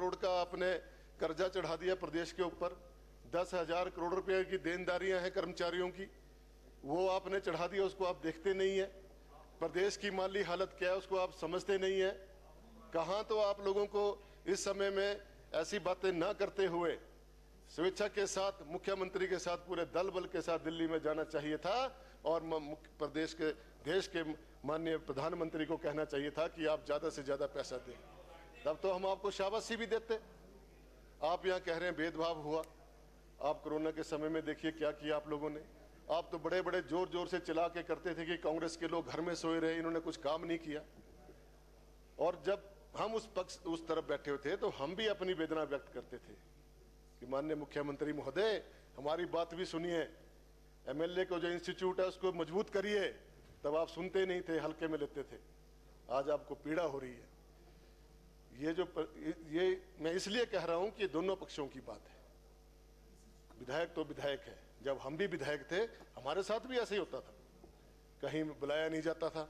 करोड़ का आपने कर्जा चढ़ा दिया प्रदेश के ऊपर। 10,000 करोड़ रुपए की देनदारियां हैं कर्मचारियों की, वो आपने चढ़ा दिया, उसको आप देखते नहीं है। प्रदेश की माली हालत क्या है उसको आप समझते नहीं है। कहाँ तो आप लोगों को इस समय में ऐसी बातें ना करते हुए स्वेच्छा के साथ मुख्यमंत्री के साथ पूरे दल बल के साथ दिल्ली में जाना चाहिए था और प्रदेश के देश के माननीय प्रधानमंत्री को कहना चाहिए था कि आप ज्यादा से ज्यादा पैसा दें, तब तो हम आपको शाबाशी भी देते। आप यहाँ कह रहे हैं भेदभाव हुआ। आप कोरोना के समय में देखिए क्या किया आप लोगों ने। आप तो बड़े बड़े जोर जोर से चिल्ला के करते थे कि कांग्रेस के लोग घर में सोए रहे, इन्होंने कुछ काम नहीं किया। और जब हम उस तरफ बैठे हुए थे तो हम भी अपनी वेदना व्यक्त करते थे कि माननीय मुख्यमंत्री महोदय हमारी बात भी सुनिए, एमएलए को जो इंस्टीट्यूट है उसको मजबूत करिए। तब आप सुनते नहीं थे, हल्के में लेते थे। आज आपको पीड़ा हो रही है। ये मैं इसलिए कह रहा हूं कि दोनों पक्षों की बात है। विधायक तो विधायक है, जब हम भी विधायक थे हमारे साथ भी ऐसे ही होता था, कहीं बुलाया नहीं जाता था।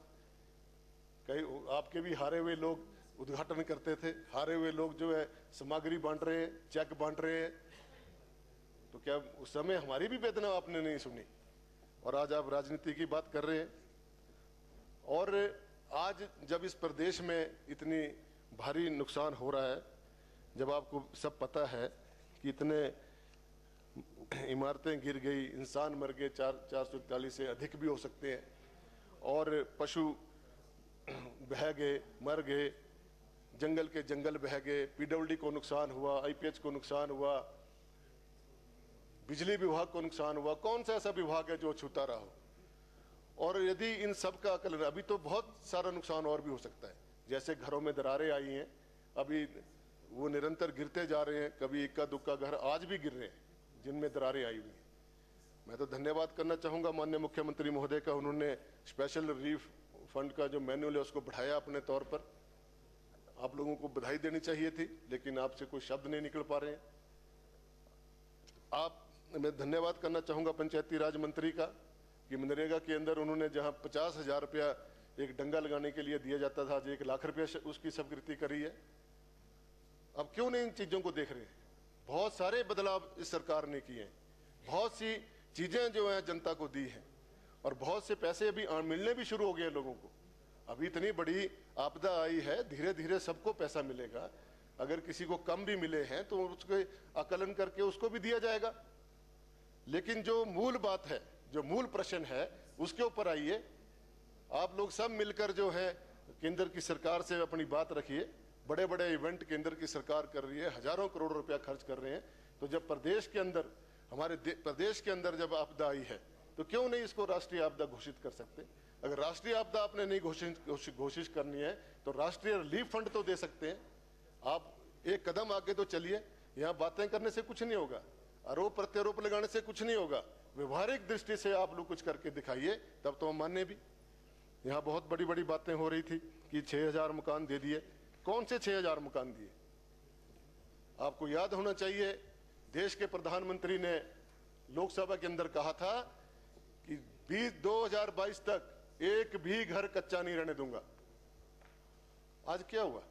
कहीं आपके भी हारे हुए लोग उद्घाटन करते थे, हारे हुए लोग जो है सामग्री बांट रहे हैं, चेक बांट रहे हैं। तो क्या उस समय हमारी भी वेदना आपने नहीं सुनी? और आज आप राजनीति की बात कर रहे हैं। और आज जब इस प्रदेश में इतनी भारी नुकसान हो रहा है, जब आपको सब पता है कि इतने इमारतें गिर गई, इंसान मर गए, 441 से अधिक भी हो सकते हैं, और पशु बह गए, मर गए, जंगल के जंगल बह गए, पीडब्ल्यूडी को नुकसान हुआ, आईपीएच को नुकसान हुआ, बिजली विभाग को नुकसान हुआ। कौन सा ऐसा विभाग है जो छूता रहा हो? और यदि इन सब का आकलन, अभी तो बहुत सारा नुकसान और भी हो सकता है। जैसे घरों में दरारें आई हैं, अभी वो निरंतर गिरते जा रहे हैं, कभी इक्का दुक्का घर आज भी गिर रहे हैं जिनमें दरारें आई हुई हैं। मैं तो धन्यवाद करना चाहूंगा माननीय मुख्यमंत्री महोदय का। उन्होंने स्पेशल रिलीफ फंड का जो मैनुअल है उसको बढ़ाया अपने तौर पर। आप लोगों को बधाई देनी चाहिए थी, लेकिन आपसे कोई शब्द नहीं निकल पा रहे हैं। मैं धन्यवाद करना चाहूंगा पंचायती राज मंत्री का कि मनरेगा के अंदर उन्होंने जहां 50,000 रुपया एक डंगा लगाने के लिए दिया जाता था, आज 1 लाख रुपया उसकी स्वीकृति करी है। अब क्यों नहीं इन चीजों को देख रहे? बहुत सारे बदलाव इस सरकार ने किए हैं, बहुत सी चीजें जो है जनता को दी है, और बहुत से पैसे अभी मिलने भी शुरू हो गए लोगों को। अभी इतनी बड़ी आपदा आई है, धीरे धीरे सबको पैसा मिलेगा। अगर किसी को कम भी मिले हैं तो उसके आकलन करके उसको भी दिया जाएगा। लेकिन जो मूल बात है, जो मूल प्रश्न है, उसके ऊपर आइए। आप लोग सब मिलकर जो है केंद्र की सरकार से अपनी बात रखिए। बड़े बड़े इवेंट केंद्र की सरकार कर रही है, हजारों करोड़ रुपया खर्च कर रहे हैं। तो जब प्रदेश के अंदर, हमारे प्रदेश के अंदर जब आपदा आई है, तो क्यों नहीं इसको राष्ट्रीय आपदा घोषित कर सकते? अगर राष्ट्रीय आपदा आपने नहीं घोषित करनी है तो राष्ट्रीय रिलीफ फंड तो दे सकते हैं। आप एक कदम आगे तो चलिए। यहाँ बातें करने से कुछ नहीं होगा, आरोप प्रत्यारोप लगाने से कुछ नहीं होगा। व्यवहारिक दृष्टि से आप लोग कुछ करके दिखाइए, तब तो हम माने भी। यहाँ बहुत बड़ी बड़ी बातें हो रही थी कि 6,000 मकान दे दिए। कौन से 6,000 मकान दिए? आपको याद होना चाहिए, देश के प्रधानमंत्री ने लोकसभा के अंदर कहा था कि 2022 तक एक भी घर कच्चा नहीं रहने दूंगा। आज क्या हुआ?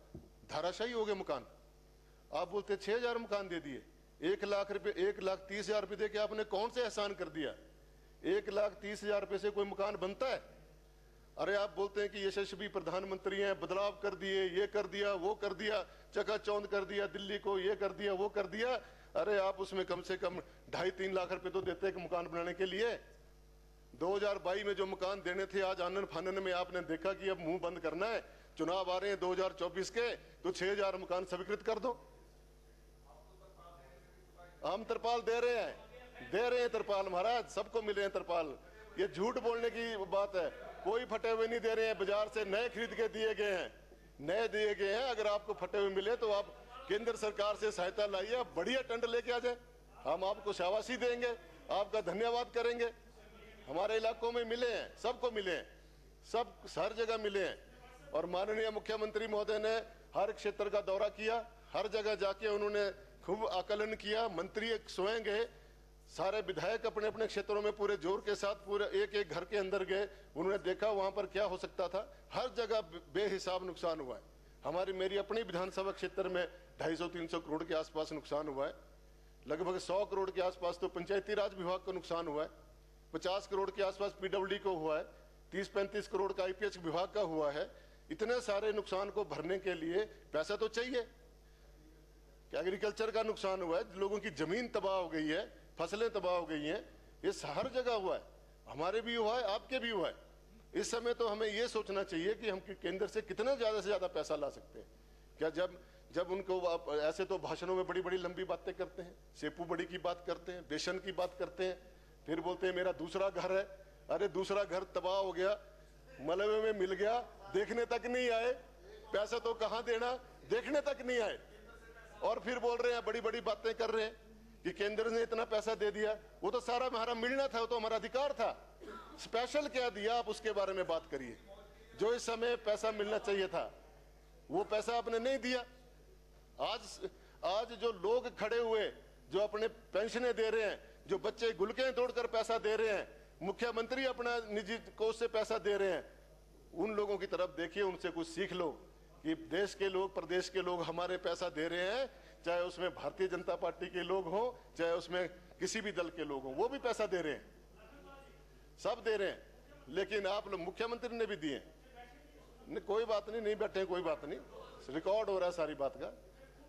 धाराशाही हो गए मकान। आप बोलते 6,000 मकान दे दिए। 1 लाख रुपए, 1,30,000 रुपए दे के आपने कौन से एहसान कर दिया? 1,30,000 रुपए से कोई मकान बनता है? अरे आप बोलते हैं कि यशस्वी प्रधानमंत्री हैं, बदलाव कर दिए, ये कर दिया, वो कर दिया, चकाचौंध कर दिया दिल्ली को, ये कर दिया, वो कर दिया। अरे आप उसमें कम से कम 2.5-3 लाख रुपए तो देते हैं मकान बनाने के लिए। 2022 में जो मकान देने थे, आज आनन फानन में आपने देखा कि अब मुंह बंद करना है, चुनाव आ रहे हैं 2024 के, तो 6,000 मकान स्वीकृत कर दो। हम तरपाल दे रहे हैं तरपाल महाराज, सबको मिले हैं तरपाल। ये झूठ बोलने की बात है, कोई फटे हुए नहीं दे रहे हैं, बाजार से नए खरीद के दिए गए हैं, नए दिए गए हैं। अगर आपको फटे हुए मिले तो आप केंद्र सरकार से सहायता लाइए, आप बढ़िया टेंडर लेके आ जाए, हम आपको शाबाशी देंगे, आपका धन्यवाद करेंगे। हमारे इलाकों में मिले हैं, सबको मिले हैं, सब हर जगह मिले हैं। और माननीय मुख्यमंत्री महोदय ने हर क्षेत्र का दौरा किया, हर जगह जाके उन्होंने खूब आकलन किया। मंत्री स्वयं गए, सारे विधायक अपने अपने क्षेत्रों में पूरे जोर के साथ पूरे एक एक घर के अंदर गए, उन्होंने देखा वहां पर क्या हो सकता था। हर जगह बेहिसाब नुकसान हुआ है। मेरी अपनी विधानसभा क्षेत्र में 250-300 करोड़ के आसपास नुकसान हुआ है। लगभग 100 करोड़ के आसपास तो पंचायती राज विभाग को नुकसान हुआ है, 50 करोड़ के आसपास पीडब्ल्यूडी को हुआ है, 30-35 करोड़ का आईपीएच विभाग का हुआ है। इतने सारे नुकसान को भरने के लिए पैसा तो चाहिए। कि एग्रीकल्चर का नुकसान हुआ है, लोगों की जमीन तबाह हो गई है, फसलें तबाह हो गई हैं, ये हर जगह हुआ है, हमारे भी हुआ है, आपके भी हुआ है। इस समय तो हमें ये सोचना चाहिए कि हम केंद्र से कितना ज्यादा से ज्यादा पैसा ला सकते हैं। क्या जब उनको ऐसे तो भाषणों में बड़ी बड़ी लंबी बातें करते हैं, सेपू बड़ी की बात करते हैं, बेसन की बात करते हैं, फिर बोलते हैं मेरा दूसरा घर है। अरे दूसरा घर तबाह हो गया, मलबे में मिल गया, देखने तक नहीं आए, पैसा तो कहां देना, देखने तक नहीं आए, और फिर बोल रहे हैं, बड़ी बड़ी बातें कर रहे हैं कि केंद्र ने इतना पैसा दे दिया। वो तो सारा हमारा मिलना था, वो तो हमारा अधिकार था। स्पेशल क्या दिया, आप उसके बारे में बात करिए। जो इस समय पैसा मिलना चाहिए था वो पैसा आपने नहीं दिया। आज जो लोग खड़े हुए, जो अपने पेंशनें दे रहे हैं, जो बच्चे गुलकें तोड़कर पैसा दे रहे हैं, मुख्यमंत्री अपना निजी कोष से पैसा दे रहे हैं, उन लोगों की तरफ देखिए, उनसे कुछ सीख लो कि देश के लोग, प्रदेश के लोग हमारे पैसा दे रहे हैं, चाहे उसमें भारतीय जनता पार्टी के लोग हों, चाहे उसमें किसी भी दल के लोग हों, वो भी पैसा दे रहे हैं, सब दे रहे हैं। लेकिन आप लोग, मुख्यमंत्री ने भी दिए। कोई बात नहीं, नहीं बैठे, कोई बात नहीं, रिकॉर्ड हो रहा है सारी बात का।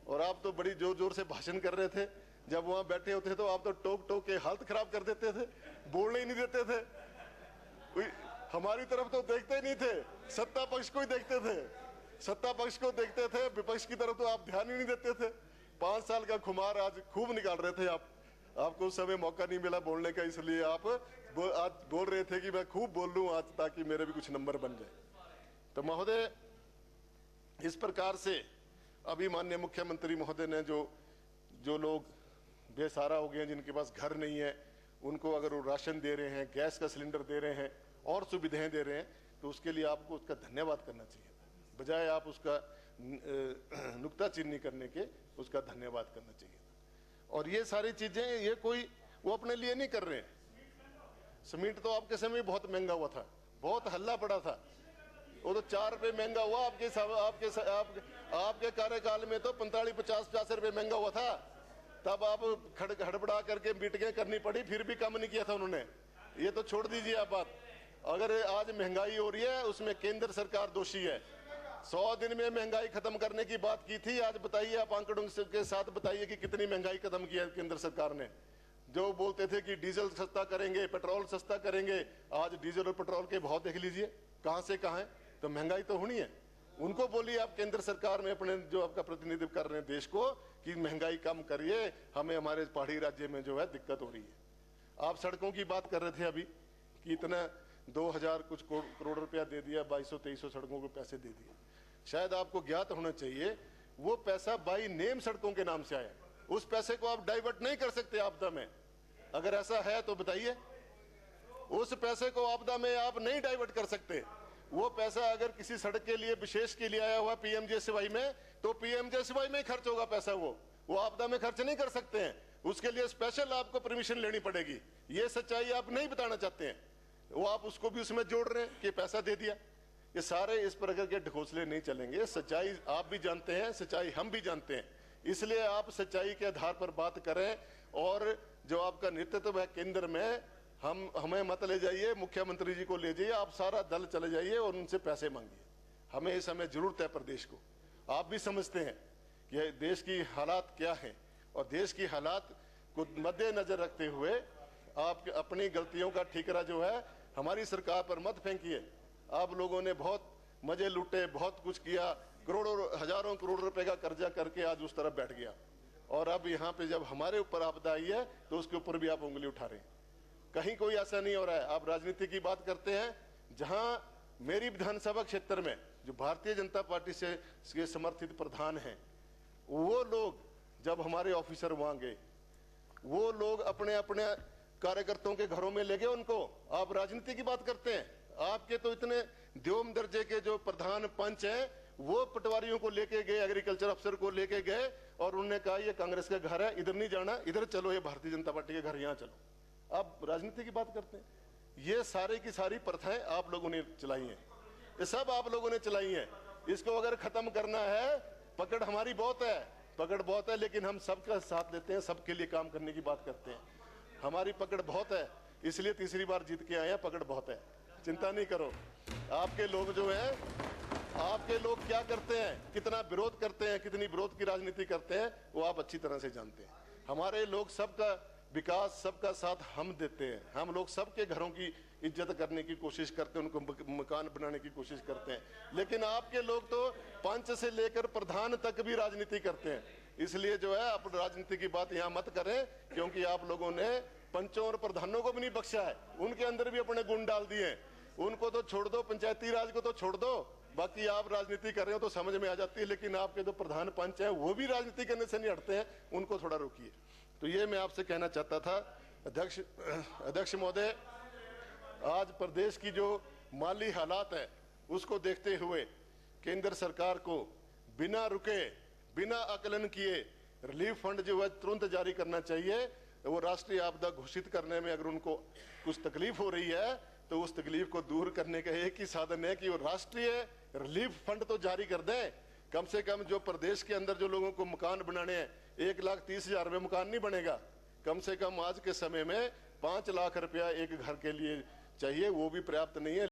और आप तो बड़ी जोर जोर से भाषण कर रहे थे, जब वहां बैठे होते तो आप तो टोक टोक के हालत खराब कर देते थे, बोलने ही नहीं देते थे, कोई हमारी तरफ तो देखते ही नहीं थे, सत्ता पक्ष को ही देखते थे, सत्ता पक्ष को देखते थे, विपक्ष की तरफ तो आप ध्यान ही नहीं देते थे। 5 साल का खुमार आज खूब निकाल रहे थे आप, आपको उस समय मौका नहीं मिला बोलने का, इसलिए आप आज बोल रहे थे कि मैं खूब बोल लूं आज, ताकि मेरे भी कुछ नंबर बन जाए। तो महोदय, इस प्रकार से अभी माननीय मुख्यमंत्री महोदय ने जो लोग बेसहारा हो गए हैं, जिनके पास घर नहीं है, उनको अगर वो राशन दे रहे हैं, गैस का सिलेंडर दे रहे हैं और सुविधाएं दे रहे हैं, तो उसके लिए आपको उसका धन्यवाद करना चाहिए, बजाय आप उसका नुक्ताचीनी करने के उसका धन्यवाद करना चाहिए। और ये सारी चीजें, ये कोई वो अपने लिए नहीं कर रहे हैं। सीमेंट तो आपके समय बहुत महंगा हुआ था, बहुत हल्ला पड़ा था, वो तो 4 रुपए महंगा हुआ। आपके कार्यकाल में तो 45-50 रुपए महंगा हुआ था, तब आप हड़बड़ा करके मीटिंगें करनी पड़ी, फिर भी कम नहीं किया था उन्होंने। ये तो छोड़ दीजिए आप बात। अगर आज महंगाई हो रही है, उसमें केंद्र सरकार दोषी है। 100 दिन में महंगाई खत्म करने की बात की थी, आज बताइए आप आंकड़ों के साथ बताइए कि कितनी महंगाई खत्म की है केंद्र सरकार ने। जो बोलते थे कि डीजल सस्ता करेंगे, पेट्रोल सस्ता करेंगे, आज डीजल और पेट्रोल के भाव देख लीजिए कहां से कहां है। तो महंगाई तो होनी है। उनको बोलिए आप केंद्र सरकार में अपने जो आपका प्रतिनिधित्व कर रहे हैं देश को, कि महंगाई कम करिए, हमें हमारे पहाड़ी राज्य में जो है दिक्कत हो रही है। आप सड़कों की बात कर रहे थे अभी कि इतना 2000 कुछ करोड़ रुपया दे दिया, 2200-2300 सड़कों को पैसे दे दिए। शायद आपको ज्ञात होना चाहिए, वो पैसा बाई नेम सड़कों के नाम से आया, उस पैसे को आप डाइवर्ट नहीं कर सकते आपदा में। अगर ऐसा है तो बताइए, उस पैसे को आपदा में आप नहीं डाइवर्ट कर सकते। वो पैसा अगर किसी सड़क के लिए विशेष के लिए आया हुआ पीएमजेएसवाई में, तो पीएमजेएसवाई में ही खर्च होगा पैसा, वो आपदा में खर्च नहीं कर सकते हैं। उसके लिए स्पेशल आपको परमिशन लेनी पड़ेगी। ये सच्चाई आप नहीं बताना चाहते हैं, वो आप उसको भी उसमें जोड़ रहे हैं कि पैसा दे दिया। ये सारे इस प्रकार के ढकोसले नहीं चलेंगे। सच्चाई आप भी जानते हैं, सच्चाई हम भी जानते हैं, इसलिए आप सच्चाई के आधार पर बात करें। और जो आपका नेतृत्व है केंद्र में, हमें मत ले जाइए, मुख्यमंत्री जी को ले जाइए, आप सारा दल चले जाइए और उनसे पैसे मांगिए। हमें इस समय जरूरत है प्रदेश को। आप भी समझते हैं कि देश की हालात क्या है, और देश की हालात को मद्देनजर रखते हुए आप अपनी गलतियों का ठीकरा जो है हमारी सरकार पर मत फेंकिए। आप लोगों ने बहुत मजे लूटे, बहुत कुछ किया, करोड़ों हजारों करोड़ रुपए का कर्जा करके आज उस तरफ बैठ गया, और अब यहाँ पे जब हमारे ऊपर आपदा आई है तो उसके ऊपर भी आप उंगली उठा रहे हैं। कहीं कोई ऐसा नहीं हो रहा है। आप राजनीति की बात करते हैं, जहां मेरी विधानसभा क्षेत्र में जो भारतीय जनता पार्टी से समर्थित प्रधान हैं, वो लोग जब हमारे ऑफिसर वहां गए, वो लोग अपने अपने कार्यकर्ताओं के घरों में ले गए उनको। आप राजनीति की बात करते हैं। आपके तो इतने द्योम दर्जे के जो प्रधान पंच हैं, वो पटवारियों को लेके गए, एग्रीकल्चर अफसर को लेके गए, और उन्होंने कहा ये कांग्रेस का घर है, इधर नहीं जाना, इधर चलो, ये भारतीय जनता पार्टी के घर, यहाँ चलो। आप राजनीति की बात करते हैं। ये सारे की सारी प्रथाएं आप लोगों ने चलाई हैं, ये सब आप लोगों ने चलाई हैं। इसको अगर खत्म करना है, पकड़ हमारी बहुत है, पकड़ बहुत है, लेकिन हम सबका साथ देते हैं, सबके लिए काम करने की बात करते हैं। हमारी पकड़ बहुत है, इसलिए तीसरी बार जीत के आए हैं। पकड़ बहुत है, चिंता नहीं करो। आपके लोग जो हैं, आपके लोग क्या करते हैं, कितना विरोध करते हैं, कितनी विरोध की राजनीति करते हैं, वो आप अच्छी तरह से जानते हैं। हमारे लोग सबका विकास, सबका साथ हम देते हैं। हम लोग सबके घरों की इज्जत करने की कोशिश करते हैं, उनको मकान बनाने की कोशिश करते हैं। लेकिन आपके लोग तो पंच से लेकर प्रधान तक भी राजनीति करते हैं। इसलिए जो है, आप राजनीति की बात यहाँ मत करें, क्योंकि आप लोगों ने पंचों और प्रधानों को भी नहीं बख्शा है। उनके अंदर भी अपने गुण डाल दिए हैं। उनको तो छोड़ दो, पंचायती राज को तो छोड़ दो, बाकी आप राजनीति कर रहे हो तो समझ में आ जाती है। लेकिन आपके जो प्रधान पंच हैं, वो भी राजनीति करने से नहीं हटते हैं, उनको थोड़ा रोकिए। तो ये मैं आपसे कहना चाहता था। अध्यक्ष महोदय, आज प्रदेश की जो माली हालात है, उसको देखते हुए केंद्र सरकार को बिना रुके, बिना आकलन किए रिलीफ फंड जो है तुरंत जारी करना चाहिए। वो राष्ट्रीय आपदा घोषित करने में अगर उनको कुछ तकलीफ हो रही है, तो उस तकलीफ को दूर करने का एक ही साधन है कि वो राष्ट्रीय रिलीफ फंड तो जारी कर दें। कम से कम जो प्रदेश के अंदर जो लोगों को मकान बनाने हैं, 1,30,000 में मकान नहीं बनेगा। कम से कम आज के समय में 5 लाख रुपया एक घर के लिए चाहिए, वो भी पर्याप्त नहीं है।